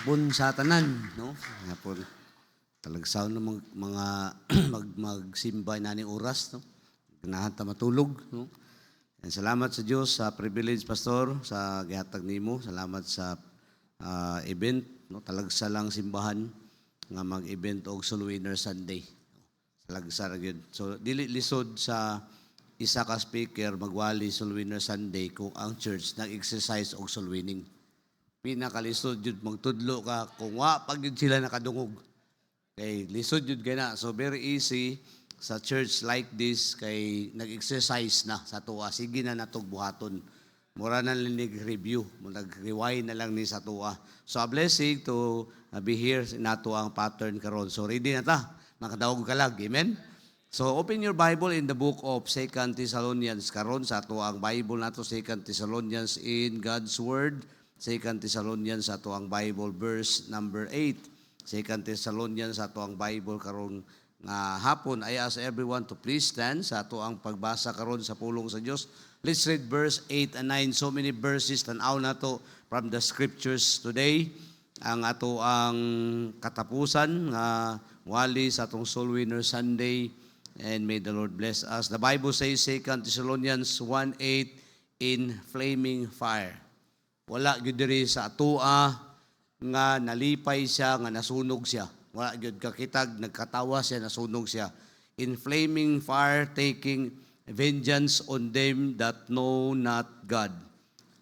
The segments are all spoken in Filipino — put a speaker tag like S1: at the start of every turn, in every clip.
S1: Bun sa tanan, no? Nga po, talagsaw ng mga magsimba na ni oras, no? Ganahan ta matulog, no? And salamat sa Dios sa privilege, Pastor, sa gihatag nimo. Salamat sa event, no? Talagsa lang simbahan nga mag-event og Soul Winner Sunday. Talagsa ra gyud. So dili lisod sa isa ka speaker magwali Soul Winner Sunday kung ang church nag-exercise og soul winning. Pinakalisod jud magtudlo ka kung wa pag yun sila nakadungog. Kay lisod jud gana. So very easy sa church like this kay nag-exercise na sa tuwa. Sige na natog buhaton. Mura na linig review, nag-rewind na lang ni sa tuwa. So a blessing to be here nato ang pattern karon. So ready na ta. Makadaog ka lang. Amen. So open your Bible in the book of 2 Thessalonians karon sa ato ang Bible nato 2 Thessalonians in God's word. 2 Thessalonians sa ato ang Bible verse number 8. 2 Thessalonians sa ato ang Bible karon nga hapon. I ask everyone to please stand sa ato ang pagbasa karon sa pulong sa Dios. Let's read verse 8 and 9. So many verses tan-aw nato from the scriptures today. Ang ato ang katapusan nga wali sa atong Soul Winner Sunday, and may the Lord bless us. The Bible says 2 Thessalonians 1:8 in flaming fire. Wala gyud diri sa atua nga nalipay siya, nga nasunog siya. Wala gyud kakitag nagkatawa siya, nasunog siya. In flaming fire, taking vengeance on them that know not God,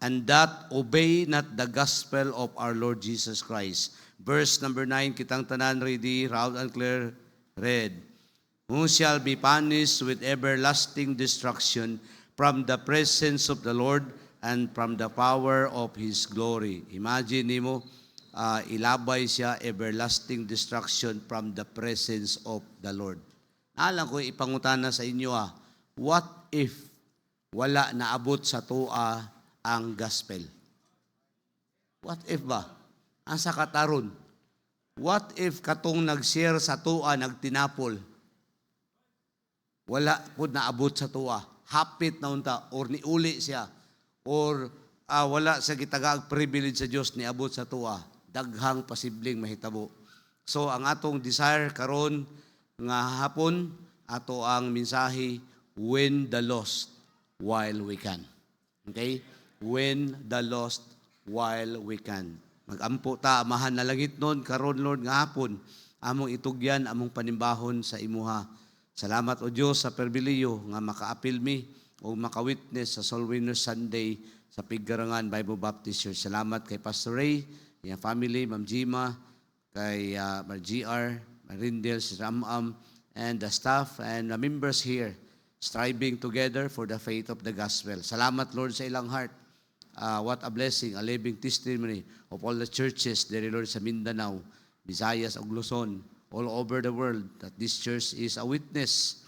S1: and that obey not the gospel of our Lord Jesus Christ. Verse number 9, kitang tanan ready, loud and clear, read. Who shall be punished with everlasting destruction from the presence of the Lord and from the power of His glory. Imagine nimo, ilabay siya everlasting destruction from the presence of the Lord. Alam ko ipangutana sa inyo, what if wala naabot sa tua ang gospel? What if ba? Asa kataron? What if katong nag-share sa tua nagtinapol? Wala po naabot sa tua. Hapit na unta or niuli siya. Or wala sa gitagaag privilege sa Dios ni abot sa tuwa, daghang posibleng mahitabo. So ang atong desire karon nga hapon ato ang mensahe, win the lost while we can. Okay? Win the lost while we can. Magampo ta amahan na langit nun karon Lord nga hapon among itugyan among panimbahon sa imuha. Salamat o Dios sa perbiliyo nga makaapil mi o maka-witness sa Soul Winner Sunday sa Pigarangan Bible Baptist Church. Salamat kay Pastor Ray, yung family, Ma'am Jima, kay Ma'am GR, Marindel, si Ramam, and the staff and the members here striving together for the faith of the gospel. Salamat Lord sa ilang heart. What a blessing, a living testimony of all the churches there, Lord, sa Mindanao, Visayas, ug Luzon, all over the world, that this church is a witness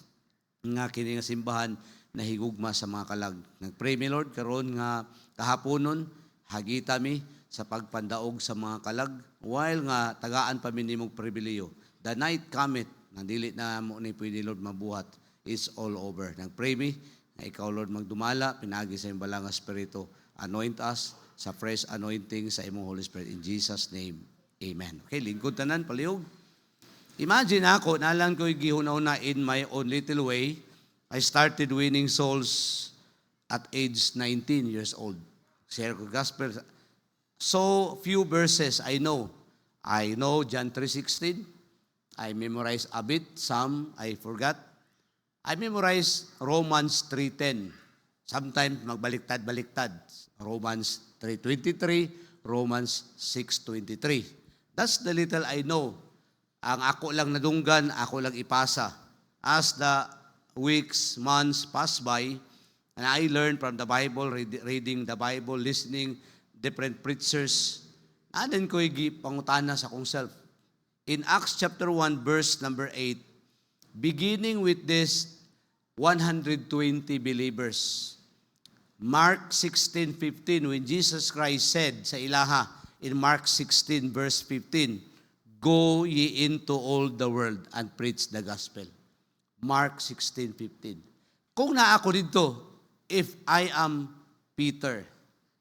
S1: nga kini nga simbahan na higugma sa mga kalag. Nagpray mi Lord karon nga kahaponon hagita mi sa pagpandaog sa mga kalag while nga tagaan pa mi nimong pribileyo. The night cometh nga dili na mo ni pwede Lord mabuhat, is all over. Nagpray mi nga ikaw Lord magdumala pinagi sa imong balang espiritu. Anoint us sa fresh anointing sa imong Holy Spirit in Jesus name. Amen. Okay, lingkod tanan palihog. Imagine ako nalang ko gihuna-una in my own little way. I started winning souls at age 19 years old. Share ko gospel. So few verses I know. I know John 3:16. I memorized a bit. Some I forgot. I memorized Romans 3:10. Sometimes magbaliktad-baliktad. Romans 3:23, Romans 6:23. That's the little I know. Ang ako lang nadunggan, ako lang ipasa. As the weeks, months pass by, and I learned from the Bible, reading the Bible, listening different preachers, anan ko pangutana sa kong self. In Acts chapter 1, verse number 8, beginning with this 120 believers, Mark 16:15, when Jesus Christ said sa ilaha, in Mark 16, verse 15, go ye into all the world and preach the gospel. Mark 16:15. Kung naa ako dito, if I am Peter,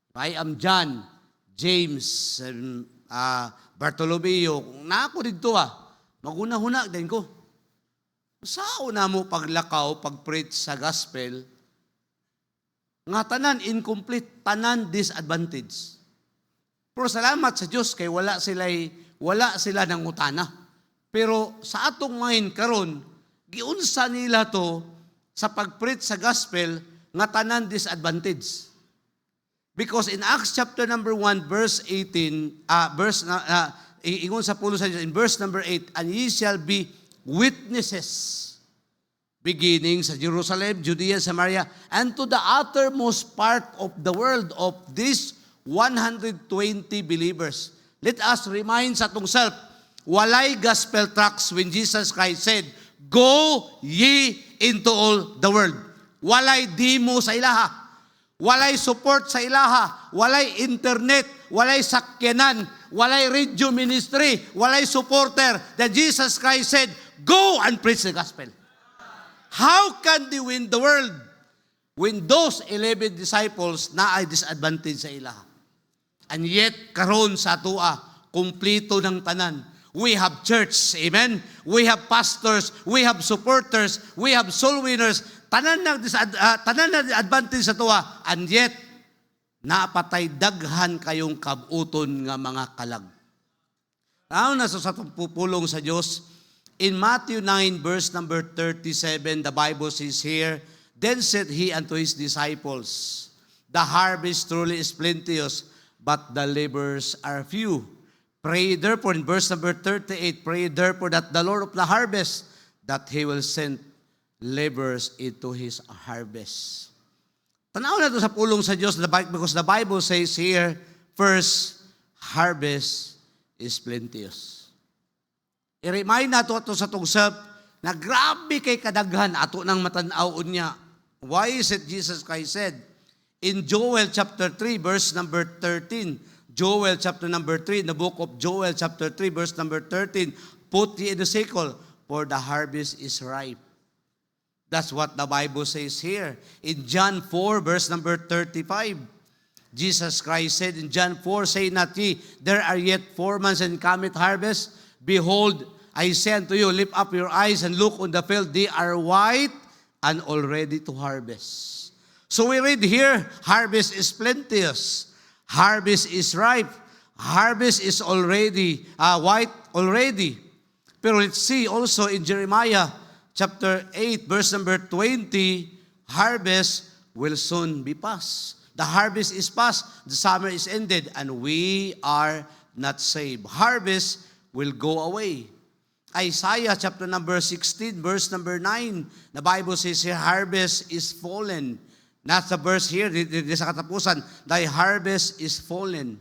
S1: if I am John, James, Bartolomeo, kung na ako dito maguna-huna din ko. Sao na mo paglakaw, pag-preach sa gospel, nga tanan incomplete, tanan disadvantage. Pero salamat sa Diyos kay wala sila ng utana. Pero sa atong mind karon, giunsa nila to sa pag-preach sa gospel nga tanan disadvantage. Because in Acts chapter number 1 verse 18, ingon sa pulo sa Diyos, in verse number 8, and ye shall be witnesses, beginning sa Jerusalem, Judea, Samaria, and to the uttermost part of the world of these 120 believers. Let us remind sa atong self, walay gospel tracts when Jesus Christ said, go ye into all the world. Walay demo sa ilaha. Walay support sa ilaha, walay internet, walay sakyanan, walay radio ministry, walay supporter. That Jesus Christ said, go and preach the gospel. How can they win the world when those 11 disciples na ay disadvantage sa ilaha? And yet, karon sa atua, kumplito ng tanan. We have church, amen? We have pastors, we have supporters, we have soul winners, tanan na advantage sa tuwa, and yet, napatay daghan kayong kabuton nga mga kalag. Ano na sa pupulong sa Diyos? In Matthew 9, verse number 37, the Bible says here, then said he unto his disciples, the harvest truly is plenteous, but the laborers are few. Pray therefore, in verse number 38, pray therefore that the Lord of the harvest, that He will send laborers into His harvest. Tanaw na ito sa pulong sa Diyos, because the Bible says here, first, harvest is plenteous. I-remind na ito sa itong self, na grabe kay kadaghan, ato nang matanaw niya. Why is it Jesus Christ said? In Joel chapter 3, verse number 13, Joel chapter number 3, in the book of Joel chapter 3, verse number 13, put ye in the sickle, for the harvest is ripe. That's what the Bible says here. In John 4, verse number 35, Jesus Christ said in John 4, say not ye, there are yet 4 months and cometh harvest. Behold, I say unto you, lift up your eyes and look on the field, they are white and already to harvest. So we read here, harvest is plenteous. Harvest is ripe. Harvest is already white already. Pero let's see also in Jeremiah chapter 8, verse number 20, harvest will soon be past. The harvest is past, the summer is ended, and we are not saved. Harvest will go away. Isaiah chapter number 16, verse number 9, the Bible says here, harvest is fallen. Not the verse here, di sa katapusan, thy harvest is fallen.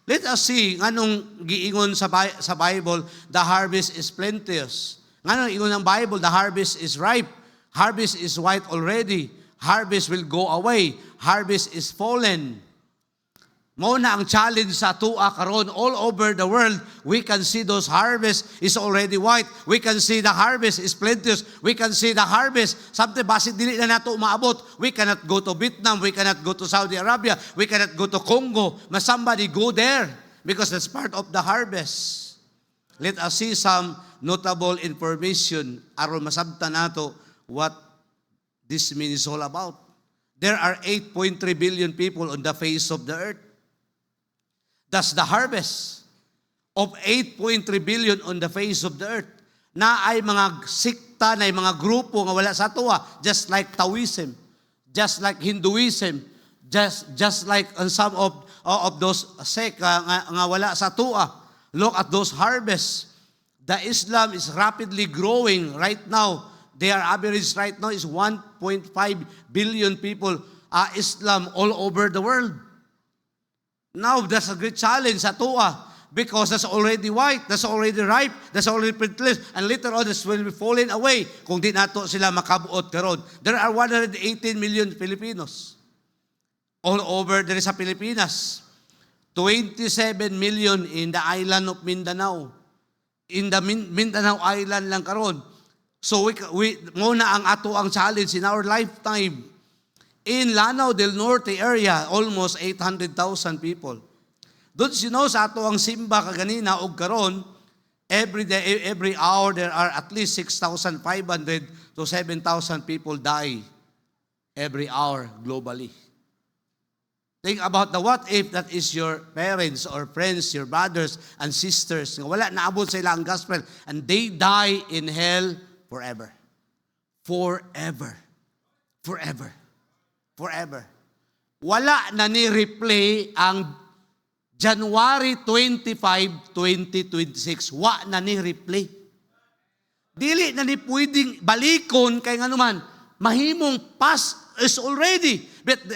S1: Let us see, anong giingon sa Bible, the harvest is plenteous. Anong ingon ng Bible, the harvest is ripe. Harvest is white already. Harvest will go away. Harvest is fallen. Mo na ang challenge sa tuwa karon all over the world. We can see those harvest is already white. We can see the harvest is plenteous. We can see the harvest. Something basit dili na nato maabot. We cannot go to Vietnam. We cannot go to Saudi Arabia. We cannot go to Congo. But somebody go there because that's part of the harvest. Let us see some notable information aron masabtan nato what this means is all about. There are 8.3 billion people on the face of the earth. That's the harvest of 8.3 billion on the face of the earth. Na ay mga sikta, na ay mga grupo nga wala sa tuwa, just like Taoism, just like Hinduism, just like some of those sect nga wala sa tuwa. Look at those harvests. The Islam is rapidly growing right now. Their average right now is 1.5 billion people, Islam all over the world. Now, that's a great challenge sa tuwa because that's already white, that's already ripe, that's already plenteous, and later on, this will be falling away kung di nato sila makabuot karon. There are 118 million Filipinos all over there sa Pilipinas. 27 million in the island of Mindanao. In the Mindanao Island lang karon. So, muna ang ato ang challenge in our lifetime. In Lanao del Norte area, almost 800,000 people. Don't you know sa ato ang simba kaganina og karon, every day, every hour, there are at least 6,500 to 7,000 people die every hour globally. Think about the what if that is your parents or friends, your brothers and sisters, nga wala naabot sa ilang gospel, and they die in hell forever. Forever. Forever. Forever. Wala na ni-replay ang January 25, 2026. Wa na ni-replay. Dili na ni pwedeng balikon kay nga naman, mahimong past is already.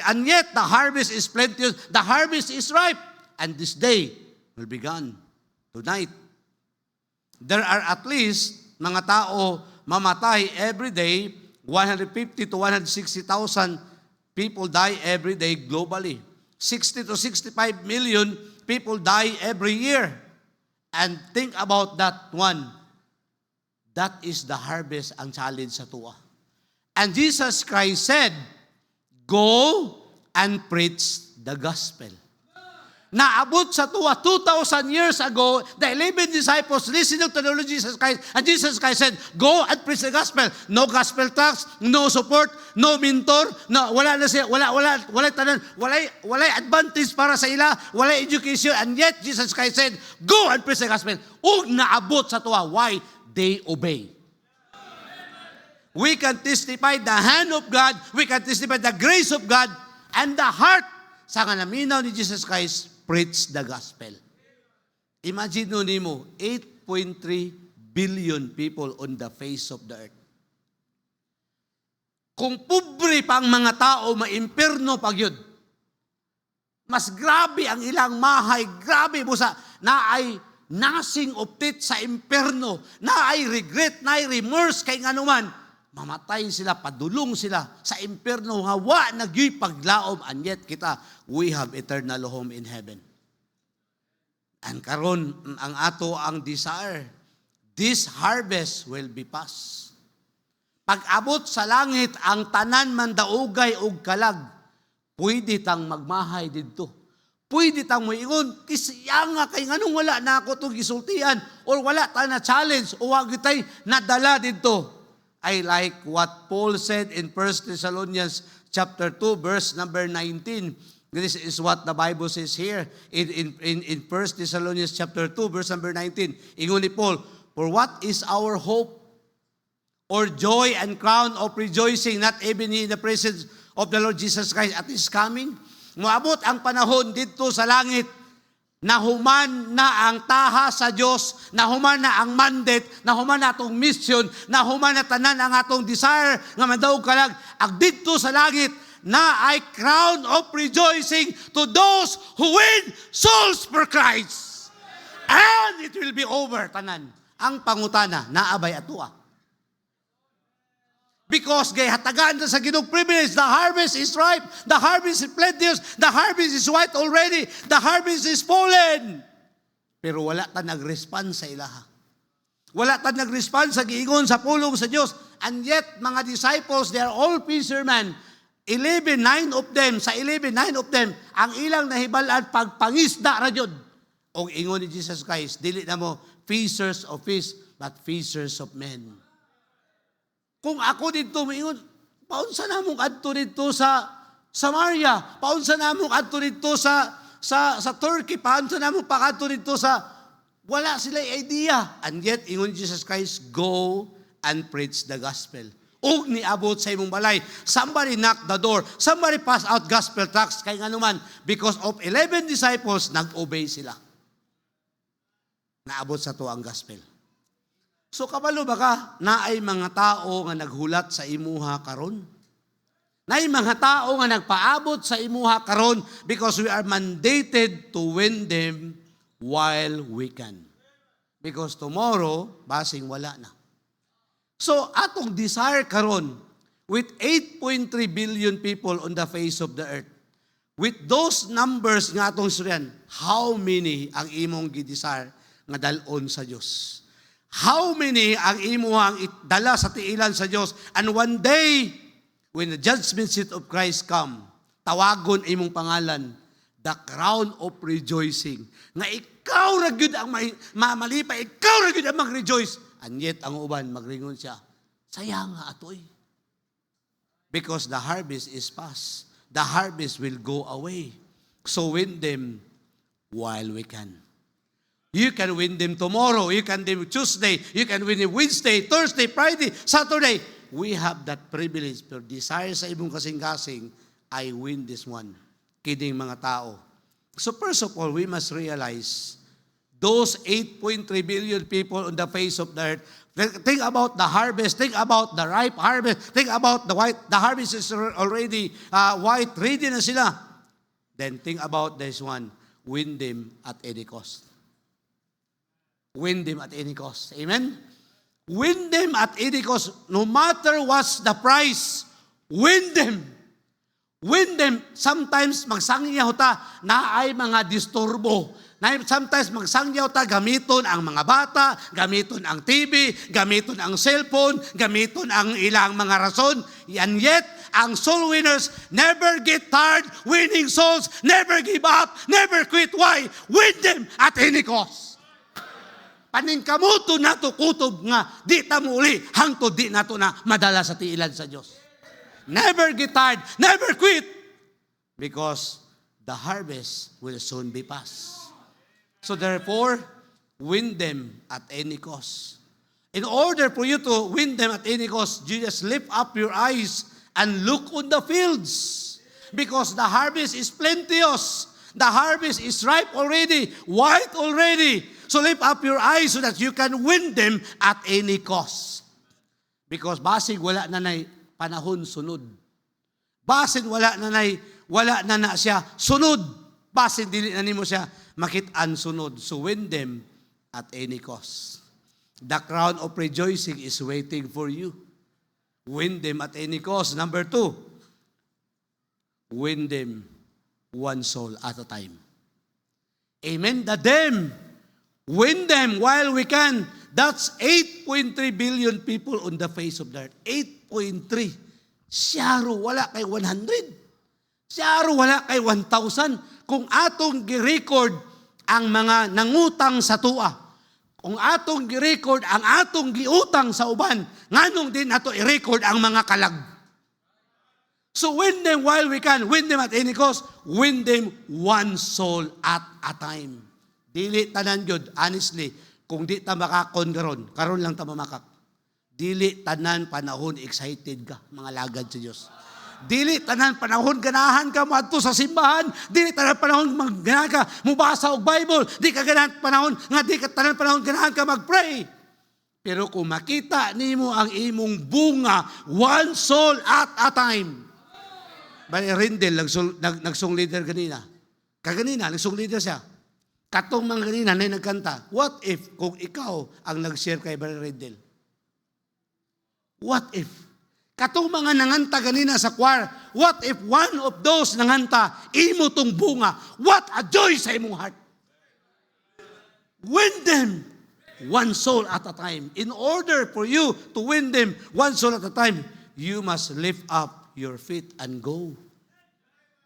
S1: And yet, the harvest is plenteous. The harvest is ripe. And this day will be gone. Tonight. There are at least mga tao mamatay every day. 150 to 160,000 people die every day globally. 60 to 65 million people die every year. And think about that one. That is the harvest ang challenge sa tuwa. And Jesus Christ said, go and preach the gospel. Naabot sa tuwa 2,000 years ago, the 11 disciples listened to the Lord Jesus Christ, and Jesus Christ said, go and preach the gospel. No gospel tracts, no support, no mentor, no, wala na siya, wala tanan, wala advantage para sa ila, wala education, and yet Jesus Christ said, go and preach the gospel. Ug naabot sa tuwa. Why? They obey. We can testify the hand of God, we can testify the grace of God, and the heart sa kanaminaw ni Jesus Christ, preach the gospel. Imagine nimo, 8.3 billion people on the face of the earth. Kung pobre pa ang mga tao, maimperno pag yun. Mas grabe ang ilang mahay, grabe mo sa, naay nasing optit sa imperno, naay regret, naay remorse, kay nga naman, mamatay sila, padulong sila sa imperno, hawa nagyoy paglaom, and yet kita, we have eternal home in heaven. And karon ang ato ang desire, this harvest will be past. Pag-abot sa langit, ang tanan man daugay og kalag, pwede tang magmahay didto. Pwede tang moingon, kisya nga kay nganong wala na ako itong gisultian, or wala ta na challenge, o wag tay nadala didto. I like what Paul said in 1 Thessalonians chapter 2, verse number 19. This is what the Bible says here in 1 Thessalonians chapter 2, verse number 19. Ingon ni Paul, for what is our hope or joy and crown of rejoicing, not even in the presence of the Lord Jesus Christ at His coming? Moabot ang panahon dito sa langit, nahuman na ang taha sa Diyos, nahuman na ang mandate, nahuman na atong mission, nahuman na tanan ang atong desire, nga madaog kalag, ag dito sa langit, na ay crown of rejoicing to those who win souls for Christ. And it will be over, tanan. Ang pangutana, naabay atua. Because gay hatagan sa Ginoong privilege, the harvest is ripe, the harvest is plenteous, the harvest is white already, the harvest is fallen. Pero wala ta nag-respond sa ilaha. Wala ta nag-respond sa giingon sa pulong sa Dios. And yet, mga disciples, they are all fishermen. 9 of them, ang ilang nahibalaan pagpangisda ra jud. Og ingon ni Jesus Christ, dili na mo fishers of fish, but fishers of men. Kung ako dito maingon, paunsa namong adto dito sa Samaria, paunsa namong adto dito sa Turkey, paunsa namong pakadto dito sa, wala sila idea. And yet, ingon Jesus Christ, go and preach the gospel. Og niabot sa imong balay. Somebody knock the door. Somebody pass out gospel tracts. Kaya nga naman, because of 11 disciples, nag-obey sila. Naabot sa to ang gospel. So kabalo ba ka, naay mga tao nga naghulat sa imuha karon? Naay mga tao nga nagpaabot sa imuha karon because we are mandated to win them while we can. Because tomorrow, basing wala na. So atong desire karon, with 8.3 billion people on the face of the earth, with those numbers nga atong suryan, how many ang imong gidesire nga dalon sa Dios? How many ang imuhang dala sa tiilan sa Diyos? And one day, when the judgment seat of Christ come, tawagon imong pangalan, the crown of rejoicing. Nga ikaw ra gyud ang malipay, ikaw ra gyud ang mag-rejoice. And yet, ang uban, magringon siya, sayang nga atoy. Because the harvest is past. The harvest will go away. So win them while we can. You can win them tomorrow. You can win them Tuesday. You can win them Wednesday, Thursday, Friday, Saturday. We have that privilege. Pero desire sa imong kasing-kasing, I win this one. Kidding mga tao. So first of all, we must realize those 8.3 billion people on the face of the earth. Think about the harvest. Think about the ripe harvest. Think about the white. The harvest is already white. Ready na sila. Then think about this one. Win them at any cost. Win them at any cost. Amen? Win them at any cost. No matter what's the price, win them. Win them. Sometimes magsangyaw ta na ay mga disturbo. Sometimes magsangyaw ta gamiton ang mga bata, gamiton ang TV, gamiton ang cellphone, gamiton ang ilang mga rason. And yet, ang soul winners never get tired winning souls, never give up, never quit. Why? Win them at any cost. Paningkamuto nato kutob nga, di ta muli, hangtod di nato na madala sa tiilan sa Diyos. Never get tired, never quit. Because the harvest will soon be past. So therefore, win them at any cost. In order for you to win them at any cost, you just lift up your eyes and look on the fields. Because the harvest is plenteous. The harvest is ripe already, white already. So lift up your eyes so that you can win them at any cost. Because basig wala na nay panahon sunod. Basin wala na na siya sunod. Basin dili na nimo siya makit-an sunod. So win them at any cost. The crown of rejoicing is waiting for you. Win them at any cost. Number 2, win them one soul at a time. Amen. The them. Win them while we can. That's 8.3 billion people on the face of the earth. 8.3. Siyaro wala kay 100. Siyaro wala kay 1,000. Kung atong gi-record ang mga nangutang sa tua, kung atong gi-record ang atong giutang sa uban, nganong din ato i-record ang mga kalag. So win them while we can. Win them at any cost. Win them one soul at a time. Dili tanan yun, honestly, kung di ta makakon karon lang ta mamakak. Dili tanan panahon excited ka, mga lagad sa Diyos. Dili tanan panahon ganahan ka moadto sa simbahan, dili tanan panahon ganahan ka mubasa og Bible, di ka ganahan panahon nga di ka tanan panahon ganahan ka magpray. Pero kung makita nimo ang imong bunga, one soul at a time. Bali Rindel nagsong leader kanina. Kaganina nagsong leader siya. Katong mga kanina na nagkanta, what if kung ikaw ang nag-share kay Brother Rindel? What if? Katong mga nanganta kanina sa choir, what if one of those nanganta, imo tong bunga, what a joy sa imong heart. Win them one soul at a time. In order for you to win them one soul at a time, you must lift up your feet and go.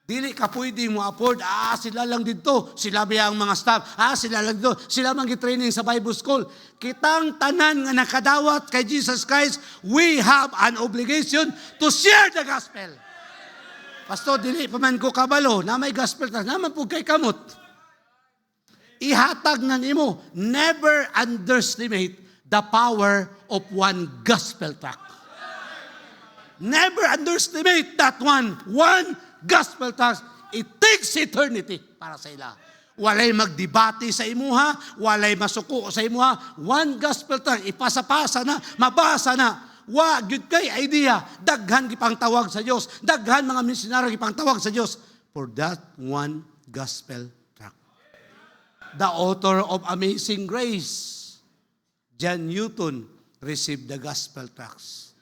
S1: Dili ka pwede mo afford, sila lang dito, sila ba ang mga staff, sila lang dito, sila mang training sa Bible School. Kitang tanan nga nakadawat kay Jesus Christ, we have an obligation to share the gospel. Pastor, dili pa man ko kabalo, na may gospel tract, naman po kay kamot. Ihatag na nimo, never underestimate the power of one gospel tract. Never underestimate that one gospel tract. It takes eternity para sa ila. Walay magdebate sa imuha, walay masuko sa imuha. One gospel tract, ipasa-pasa na, mabasa na. Wa gyud kay idea, daghan gipang tawag sa Dios, daghan mga misyonaryo gipang tawag sa Dios for that one gospel tract. The author of Amazing Grace, John Newton, received the gospel tracts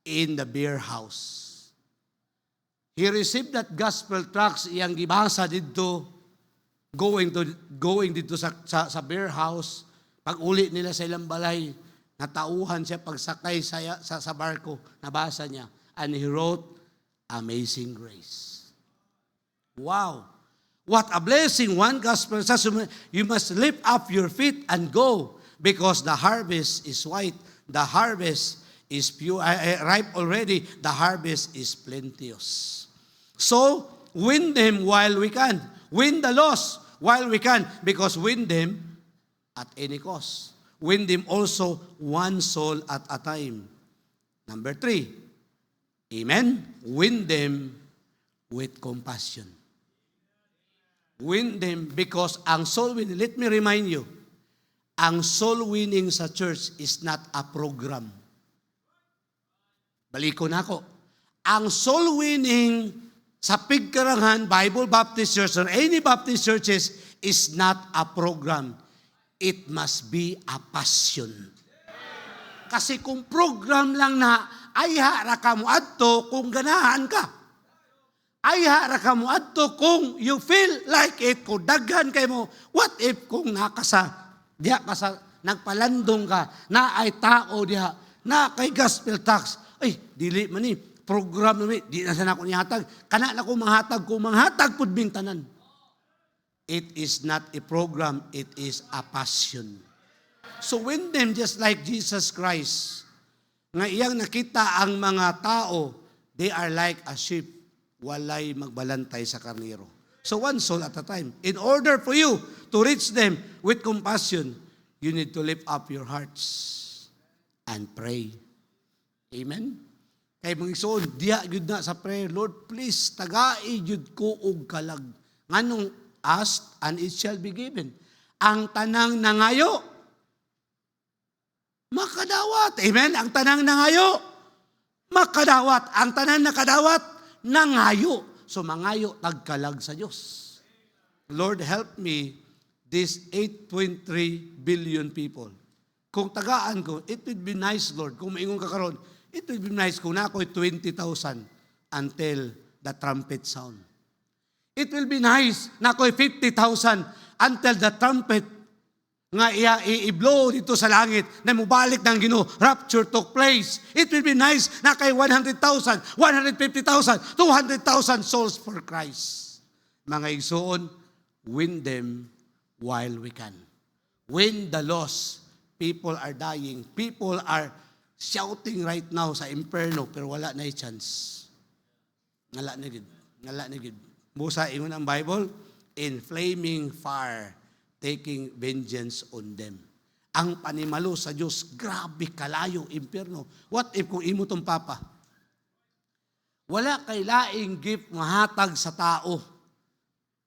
S1: in the beer house. He received that gospel tracts iyang gibasa didto going dito sa beer house. Pag uli nila sa ilang balay, natauhan siya pagsakay sa barko, nabasa niya. And he wrote Amazing Grace. Wow! What a blessing, one gospel says, you must lift up your feet and go, because the harvest is white, the harvest is pure, ripe already, the harvest is plenteous. So, win them while we can. Win the lost while we can, because win them at any cost. Win them also one soul at a time. Number 3, amen, win them with compassion. Win them because ang soul winning, let me remind you, ang soul winning sa church is not a program. Baliko na ako. Ang soul winning sa Pigkarangan Bible Baptist Church or any Baptist churches is not a program. It must be a passion. Kasi kung program lang na, ay hara ka mo adto kung ganahan ka. Ay hara ka mo adto kung you feel like it, kung daghan kay mo. What if kung diha ka sa, nagpalandong ka, na ay tao diha, na kay gospel tax, ay, dili man ni, program namin, di na sana ako nihatag. Kana na ko manghatag pud bing tanan. It is not a program, it is a passion. So win them just like Jesus Christ. Nga iyang nakita ang mga tao, they are like a sheep, walay magbalantay sa karnero. So one soul at a time. In order for you to reach them with compassion, you need to lift up your hearts and pray. Amen? Kay mga igsoon, diya yun na sa prayer, Lord, please, tagai yun ko og kalag. Nganong ask and it shall be given. Ang tanang nangayo, makadawat. Amen? Ang tanang nangayo, makadawat. Ang tanang nakadawat, nangayo. So mangayo, tagkalag sa Diyos. Lord, help me, these 8.3 billion people. Kung tagaan ko, it would be nice, Lord, kung maingon ka karon, it would be nice kung na ako'y 20,000 until the trumpet sound. It will be nice na ako'y 50,000 until the trumpet nga i-blow dito sa langit na mubalik ng Ginoo, rapture took place. It will be nice na kay 100,000, 150,000, 200,000 souls for Christ. Mga igsoon, win them while we can. Win the lost. People are dying. People are shouting right now sa imperno, pero wala na chance. Ngala na gid. Musa ingon ang Bible, in flaming fire, taking vengeance on them. Ang panimalo sa Diyos, grabe kalayo, imperno. What if kung imo tong papa? Wala kay laing gift mahatag sa tao.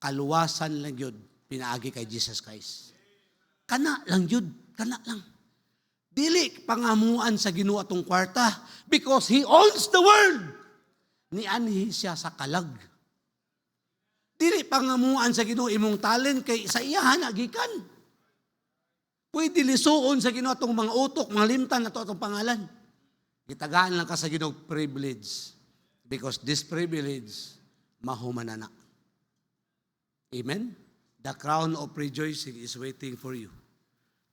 S1: Kaluwasan lang yun, pinaagi kay Jesus Christ. Kana lang yun, kana lang. Dili pangamuan sa Ginoo atong kwarta because He owns the world. Nianhi siya sa kalag. Dili pangamuan sa Ginoo imong talent kay sa iyahan agikan. Pwede lisuon sa Ginoo atong mga utok, mga limtan ato atong pangalan. Gitagaan lang ka sa Ginoo privilege because this privilege mahumanana. Amen? The crown of rejoicing is waiting for you.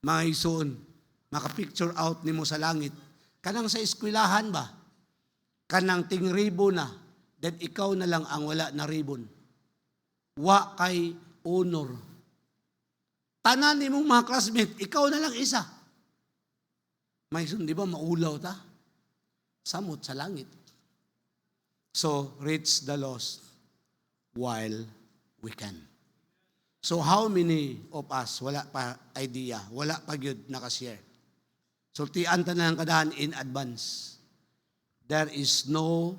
S1: Mga isuon, maka-picture out nimo sa langit. Kanang sa eskwelahan ba? Kanang ting ribbon na, then ikaw na lang ang wala na ribbon. Wa kay honor. Tanan nimong mga classmate, ikaw na lang isa. May di ba maulaw ta? Samot sa langit. So, reach the lost while we can. So, how many of us, wala pa idea, wala pa yun nakashare? Sultian ta na ng kadahan in advance. There is no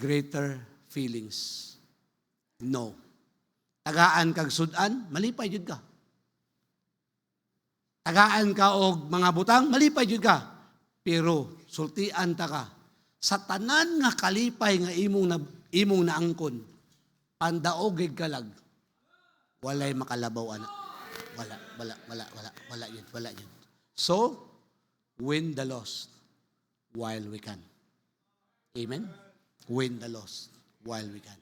S1: greater feelings. No. Tagaan kag sudan, malipay jud ka. Tagaan ka og mga butang, malipay jud ka. Pero sultian ta ka sa tanan nga kalipay nga imong naangkon, pandaog gid kalag. Walay makalabaw ana. Wala yun. So, win the lost while we can. Amen? Win the lost while we can.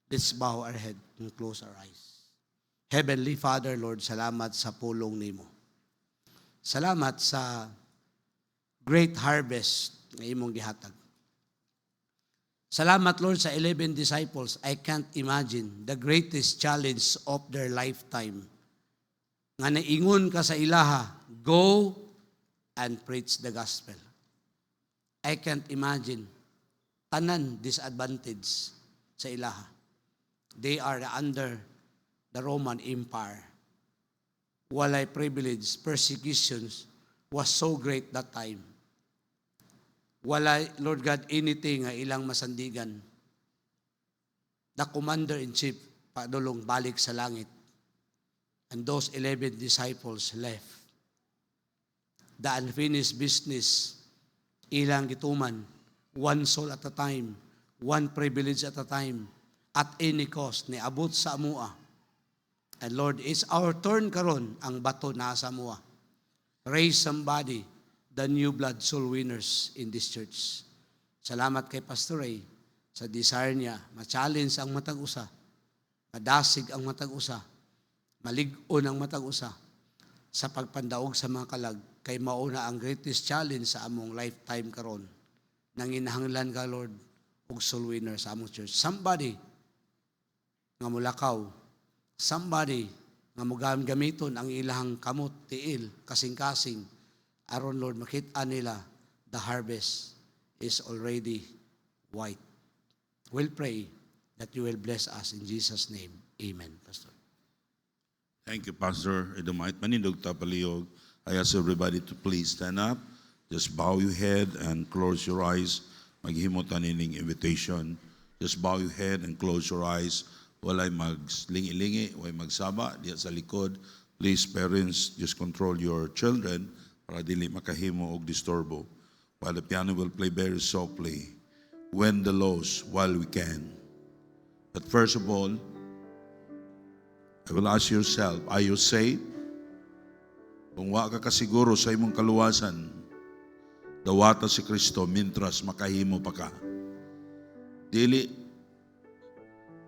S1: Let's bow our head and close our eyes. Heavenly Father, Lord, salamat sa pulong nimo. Salamat sa great harvest na imong gihatag. Salamat, Lord, sa 11 disciples. I can't imagine the greatest challenge of their lifetime. Nga naingon ka sa ilaha, go and preach the gospel. I can't imagine tanan disadvantage sa ilaha. They are under the Roman Empire. Walay privilege, persecutions was so great that time. Walay, Lord God, anything nga ilang masandigan. The commander-in-chief, padulong balik sa langit. And those 11 disciples left. The unfinished business, ilang gituman, one soul at a time, one privilege at a time, at any cost, niabot sa amua. And Lord, it's our turn karon ang bato na sa amua. Raise somebody, the new blood soul winners in this church. Salamat kay Pastor Ray sa desire niya, ma-challenge ang matag usa, madasig ang matag usa, malig-on ang matag usa sa pagpandaog sa mga kalag, kay mauna ang greatest challenge sa among lifetime karon. Nanginahanglan ka, Lord, og soul winner sa among church. Somebody nga mulakaw, somebody nga gamiton ang ilahang kamot, tiil, kasing-kasing, aron, Lord, makita nila the harvest is already white. We'll pray that you will bless us in Jesus' name. Amen, Pastor.
S2: Thank you, Pastor. Idumait manindog tapaliyog. I ask everybody to please stand up. Just bow your head and close your eyes. Maghimutan ining invitation. Just bow your head and close your eyes. Walay maglingi-lingi, walay magsaba diya sa likod. Please, parents, just control your children para dili makahimo og disturbo. While the piano will play very softly, win the lows while we can. But first of all, I will ask yourself, are you saved? Kung wa ka kasiguro sa imong kaluwasan, dawata si Kristo mintras makahimo pa ka. Dili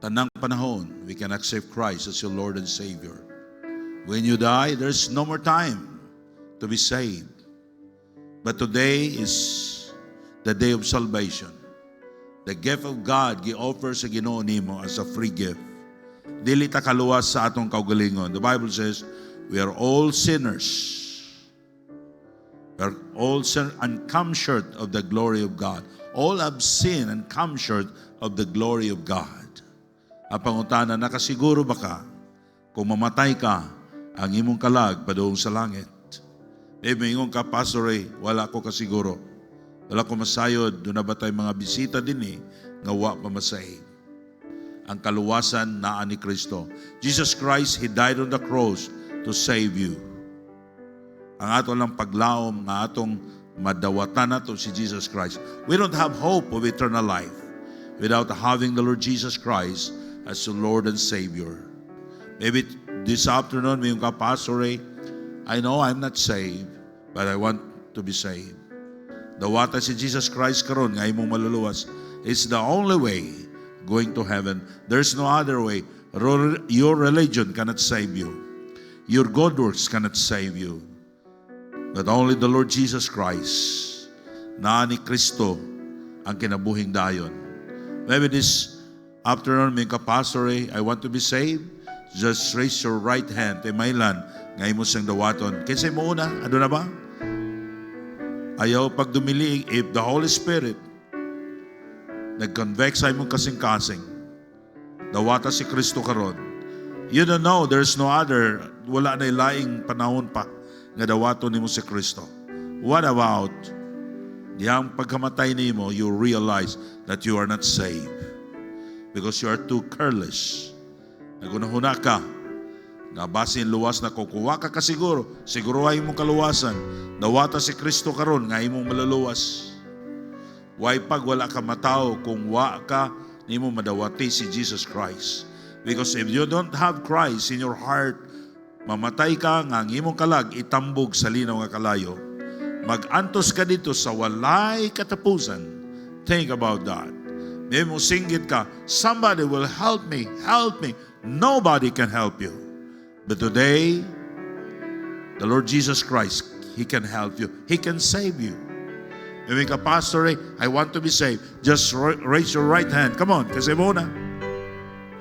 S2: tanang panahon we can accept Christ as your Lord and Savior. When you die, there's no more time to be saved. But today is the day of salvation. The gift of God gi-offer sa Ginoo nimo as a free gift. Dili ta kaluwas sa atong kaugalingon. The Bible says, we are all sinners. We are all sinners and come short of the glory of God. All have sinned and come short of the glory of God. Ang pangutana, nakasiguro ba ka kung mamatay ka, ang imong kalag padung sa langit? Maybe ingon ka, Pastor Ray, wala ko kasiguro. Wala ko masayod, doon na ba tayo mga bisita din nga wa pa masay. Ang kaluwasan naa ni Kristo. Jesus Christ, He died on the cross to save you. Ang ato lang paglaom nga atong madawatan nato si Jesus Christ. We don't have hope of eternal life without having the Lord Jesus Christ as the Lord and Savior. Maybe this afternoon, may yung ka, Pastor Ray, I know I'm not saved, but I want to be saved. Dawata si Jesus Christ karon nga imong maluluwas. It's the only way going to heaven. There's no other way. Your religion cannot save you. Your good works cannot save you. But only the Lord Jesus Christ, na ni Kristo, ang kinabuhing dayon. Maybe this afternoon, may Pastor, I want to be saved. Just raise your right hand. Mailan, ngay mo sang dawaton. Kinsay mo una? Ano na ba? Ayaw pag dumili, if the Holy Spirit nag-convex sa imong kasing-kasing, dawata si Kristo karon. You don't know, there's no other, wala na ilaing panahon pa nga dawato nimo si Kristo. What about diyang pagkamatay nimo, you realize that you are not saved because you are too careless. Nagunahuna ka, nga basin luwas na kukuha ka kasiguro, siguro ay imong kaluwasan, dawata si Kristo karon nga imong maluluwas. Why pag wala ka matao kung wa ka nimo madawati si Jesus Christ? Because if you don't have Christ in your heart, mamatay ka nga ang imong kalag itambog sa linaw nga kalayo. Mag-antos ka dito sa walay katapusan. Think about that. May mo singgit ka, somebody will help me, help me. Nobody can help you. But today, the Lord Jesus Christ, He can help you. He can save you. Maybe ka, Pastor, I want to be saved. Just raise your right hand. Come on, kasi muna.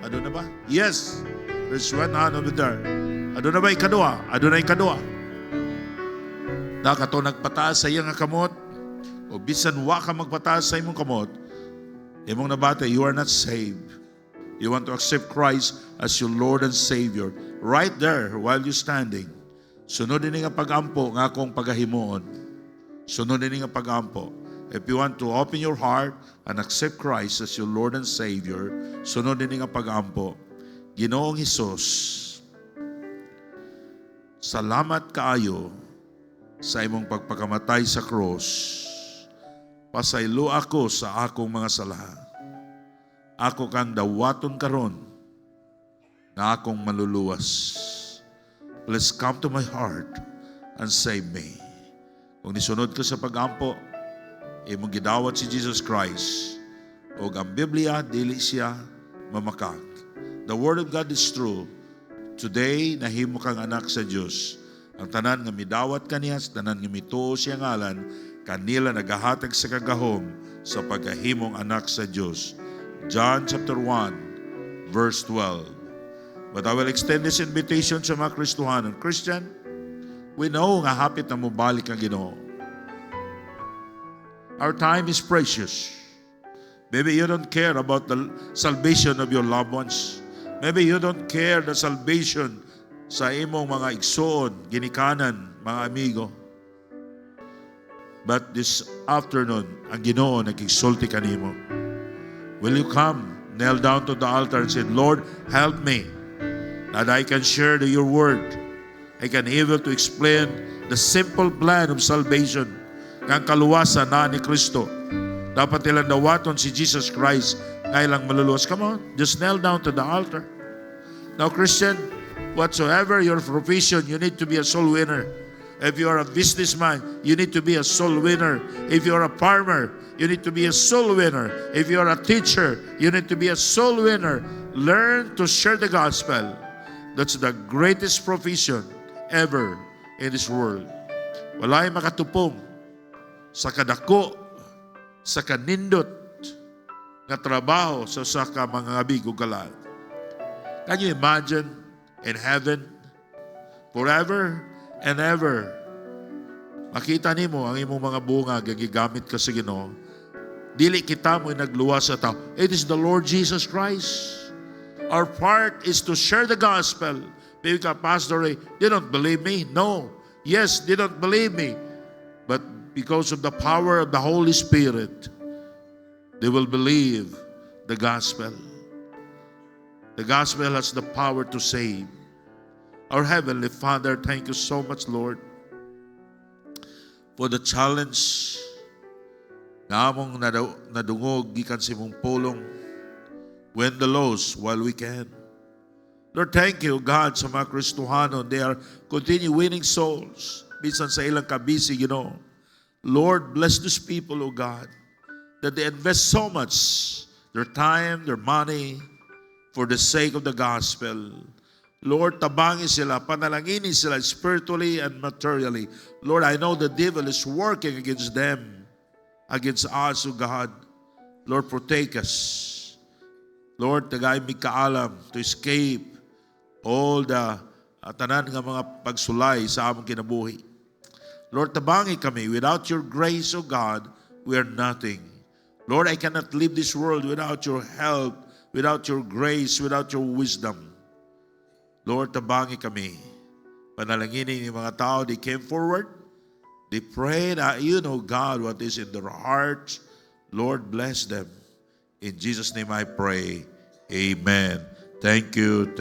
S2: Ano na ba? Yes. There's one hand over there. Ano na ba ikadua? Ano na ikadua? Nakato nagpataas sa iyang kamot. O bisan wa ka magpataas sa imong kamot. Imong nabate, you are not saved. You want to accept Christ as your Lord and Savior. Right there, while you're standing. Sunod din nga pag-ampo nga akong pagahimuon. Sunod din nga pag-ampo. If you want to open your heart and accept Christ as your Lord and Savior, sunod din nga pag-ampo. Ginoong Hesus, salamat kaayo sa imong pagpakamatay sa cross. Pasaylo ako sa akong mga sala. Ako kang dawaton karon na akong maluluwas. Please come to my heart and save me. Kung nisunod ka sa pag-ampo, imong gidawat si Jesus Christ. O ang Biblia, dili siya mamakak. The Word of God is true. Today, nahimo kang anak sa Diyos. Ang tanan nga midawat kaniya, tanan nga mituo siya ngalan, kanila nagahatag sa kagahom sa pagkahimong anak sa Diyos. John chapter 1, verse 12. But I will extend this invitation sa mga Kristohanon. Christian, we know nga hapit na mubalik ang Ginoo. Our time is precious. Maybe you don't care about the salvation of your loved ones. Maybe you don't care the salvation sa imong mga igsoon, ginikanan, mga amigo. But this afternoon, ang Ginoo nagigsulti kanimo. Will you come, kneel down to the altar and say, Lord, help me that I can share your word. I can able to explain the simple plan of salvation ng kaluwasan na ni Kristo. Dapat ilang dawaton si Jesus Christ ngaylang maluluwas. Come on, just kneel down to the altar. Now, Christian, whatsoever your profession, you need to be a soul winner. If you are a businessman, you need to be a soul winner. If you are a farmer, you need to be a soul winner. If you are a teacher, you need to be a soul winner. Learn to share the gospel. That's the greatest profession ever in this world. Walay makatupong sa kadako, sa kanindot nga trabaho sa ka mga abigo kalag. Can you imagine in heaven forever and ever makita nimo ang imong mga bunga gagigamit ka sa Ginoo? Dili kita mo nagluwas sa tao. It is the Lord Jesus Christ. Our part is to share the gospel. Because Pastor, they don't believe me. No. Yes, they don't believe me. But because of the power of the Holy Spirit, they will believe the gospel. The gospel has the power to save. Our Heavenly Father, thank you so much, Lord, for the challenge na among nadungog gikan sa imong pulong. Win the lost while we can. Lord, thank you, God, sa mga Kristohanon. They are continue winning souls. Bisan sa ilang kabisi, you know. Lord, bless these people, O God, that they invest so much, their time, their money, for the sake of the gospel. Lord, tabangin sila, panalanginin sila spiritually and materially. Lord, I know the devil is working against them, against us, O God. Lord, protect us. Lord, tagay mi kaalam to escape all the tanan nga mga pagsulay sa among kinabuhi. Lord, tabangi kami. Without your grace, O God, we are nothing. Lord, I cannot leave this world without your help, without your grace, without your wisdom. Lord, tabangi kami. Panalanginin yung mga tao, they came forward. They prayed, you know, God, what is in their hearts. Lord, bless them. In Jesus' name I pray. Amen. Thank you.